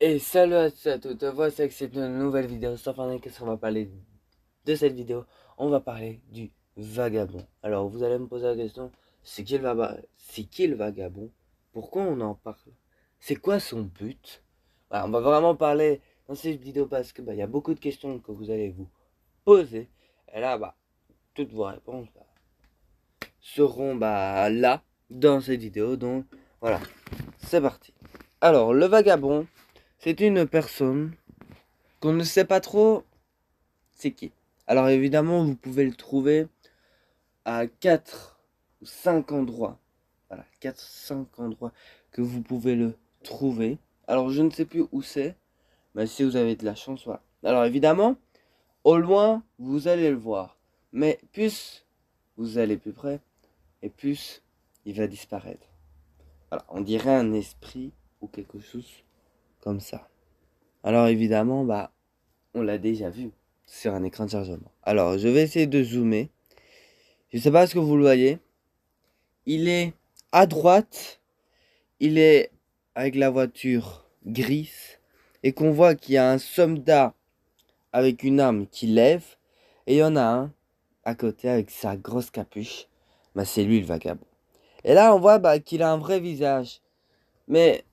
Et salut à tous et à toutes, voilà, c'est que c'est une nouvelle vidéo. Sans parler, qu'est-ce qu'on va parler de cette vidéo? On va parler du vagabond. Alors vous allez me poser la question, c'est qui le vagabond? Pourquoi on en parle? C'est quoi son but? Voilà, on va vraiment parler dans cette vidéo parce que il y a beaucoup de questions que vous allez vous poser. Et là, toutes vos réponses seront là dans cette vidéo. Donc voilà, c'est parti. Alors le vagabond, c'est une personne qu'on ne sait pas trop c'est qui. Alors évidemment, vous pouvez le trouver à 4 ou 5 endroits. Voilà, 4 5 endroits que vous pouvez le trouver. Alors je ne sais plus où c'est, mais si vous avez de la chance, voilà. Alors évidemment, au loin, vous allez le voir. Mais plus vous allez plus près, et plus il va disparaître. Voilà, on dirait un esprit ou quelque chose comme ça. Alors évidemment, on l'a déjà vu sur un écran de chargement. Alors, je vais essayer de zoomer. Je ne sais pas ce que vous le voyez. Il est à droite. Il est avec la voiture grise. Et qu'on voit qu'il y a un soldat avec une arme qui lève. Et il y en a un à côté avec sa grosse capuche. C'est lui le vagabond. Et là, on voit qu'il a un vrai visage. Mais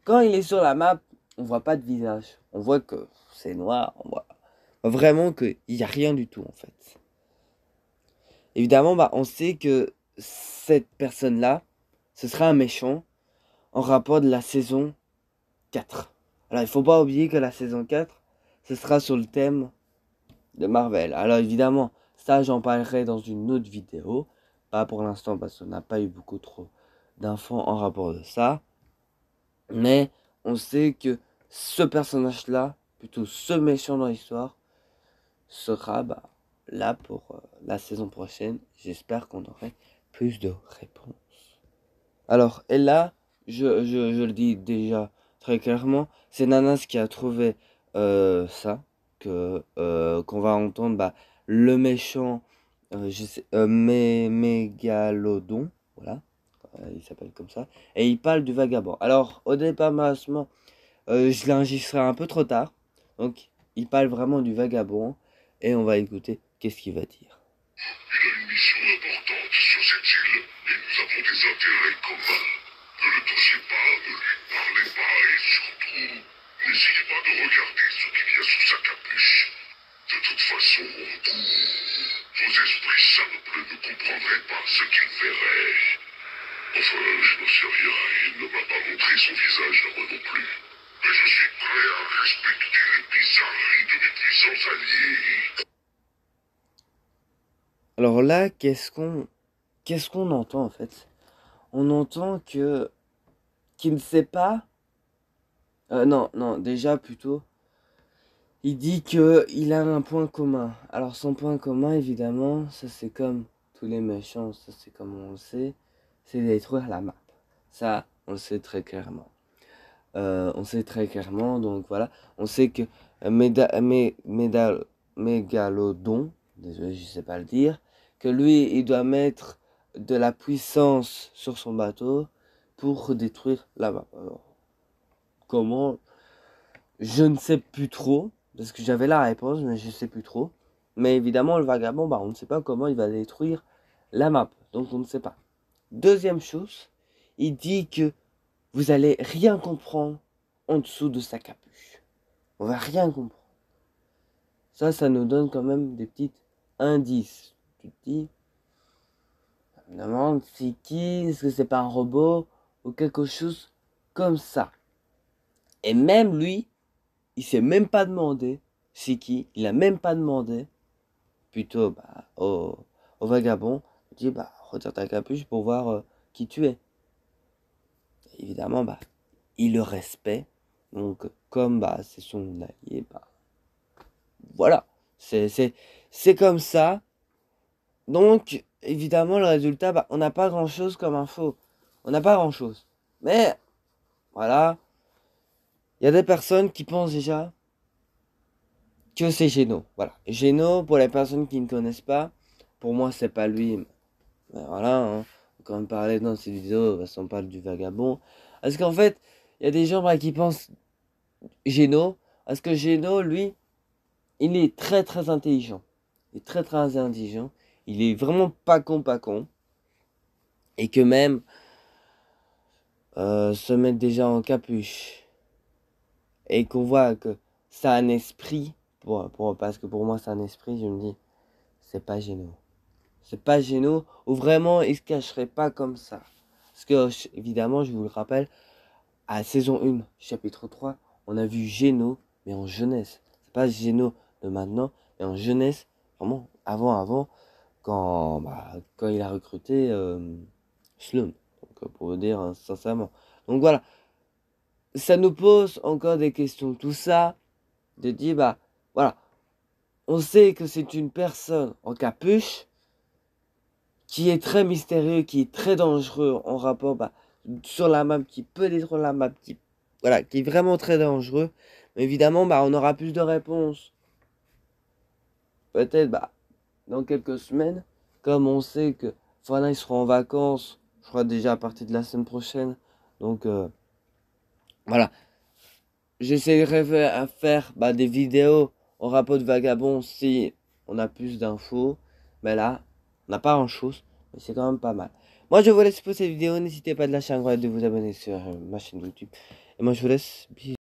quand il est sur la map, on voit pas de visage. On voit que c'est noir. On voit vraiment qu'il n'y a rien du tout en fait. Évidemment, on sait que cette personne-là, ce sera un méchant en rapport de la saison 4. Alors, il faut pas oublier que la saison 4, ce sera sur le thème de Marvel. Alors, évidemment, ça, j'en parlerai dans une autre vidéo. Pas pour l'instant, parce qu'on n'a pas eu beaucoup trop d'infos en rapport de ça. Mais on sait que ce personnage-là, plutôt ce méchant dans l'histoire, sera là pour la saison prochaine. J'espère qu'on aurait plus de réponses. Alors, et là, je le dis déjà très clairement, c'est Nanas qui a trouvé ça, qu'on va entendre le méchant, Mégalodon, voilà, il s'appelle comme ça, et il parle du vagabond. Alors, au départ, malheureusement, je l'ai enregistré un peu trop tard, donc il parle vraiment du vagabond, et on va écouter qu'est-ce qu'il va dire. Il a une mission importante sur cette île et nous avons des intérêts communs. Ne le touchez pas, ne lui parlez pas et surtout, n'essayez pas de regarder ce qu'il y a sous sa capuche. De toute façon, vos esprits simples ne comprendraient pas ce qu'il verrait. Enfin, je n'en sais rien, il ne m'a pas montré son visage à moi non plus. Mais je suis prêt à respecter les bizarreries de mes puissants alliés. Alors là, qu'est-ce qu'on entend en fait? On entend qu'il ne sait pas. Non, non, déjà plutôt, il dit que il a un point commun. Alors son point commun, évidemment, ça c'est comme tous les méchants, ça c'est comme on le sait, c'est détruire la map. Ça, on le sait très clairement. On sait très clairement, donc voilà, on sait que Mégalodon, désolé, je sais pas le dire, que lui, il doit mettre de la puissance sur son bateau pour détruire la map. Alors, comment? Je ne sais plus trop, parce que j'avais la réponse, mais je ne sais plus trop. Mais évidemment, le vagabond, on ne sait pas comment il va détruire la map, donc on ne sait pas. Deuxième chose, il dit que vous allez rien comprendre en dessous de sa capuche. On va rien comprendre. Ça nous donne quand même des petits indices. Tu te dis, je me demande c'est qui, est-ce que c'est pas un robot ou quelque chose comme ça. Et même lui, il s'est même pas demandé c'est qui, il a même pas demandé plutôt au vagabond, il dit retire ta capuche pour voir qui tu es. Et évidemment, il le respecte, donc comme c'est son allié, voilà, c'est comme ça. Donc évidemment le résultat, on n'a pas grand chose comme info, on n'a pas grand chose. Mais voilà, il y a des personnes qui pensent déjà que c'est Geno. Voilà. Geno, pour les personnes qui ne connaissent pas, pour moi, c'est pas lui. Mais voilà, hein. Quand on parlait dans cette vidéo, on parle du vagabond. Parce qu'en fait, il y a des gens qui pensent Geno, parce que Geno, lui, il est très très intelligent. Il est très très intelligent. Il est vraiment pas con, pas con. Et que même se mettre déjà en capuche et qu'on voit que c'est un esprit, parce que pour moi c'est un esprit, je me dis, c'est pas Geno. C'est pas Geno, ou vraiment il se cacherait pas comme ça. Parce que, évidemment, je vous le rappelle, à saison 1, chapitre 3, on a vu Geno, mais en jeunesse. C'est pas Geno de maintenant, mais en jeunesse, vraiment, avant, quand il a recruté Sloan. Donc, pour vous dire sincèrement. Donc voilà, ça nous pose encore des questions. Tout ça, de dire, bah, voilà, on sait que c'est une personne en capuche qui est très mystérieux, qui est très dangereux en rapport, bah, sur la map, qui peut détruire la map, voilà, qui est vraiment très dangereux. Mais évidemment, bah, on aura plus de réponses. Peut-être, bah, dans quelques semaines, comme on sait que Fortnite sera en vacances, je crois déjà à partir de la semaine prochaine. Donc, voilà. J'essaierai à faire bah, des vidéos en rapport de Vagabond si on a plus d'infos. Mais là, on n'a pas grand-chose, mais c'est quand même pas mal. Moi, je vous laisse pour cette vidéo. N'hésitez pas de lâcher un like, de vous abonner sur ma chaîne YouTube. Et moi, je vous laisse. Bisous.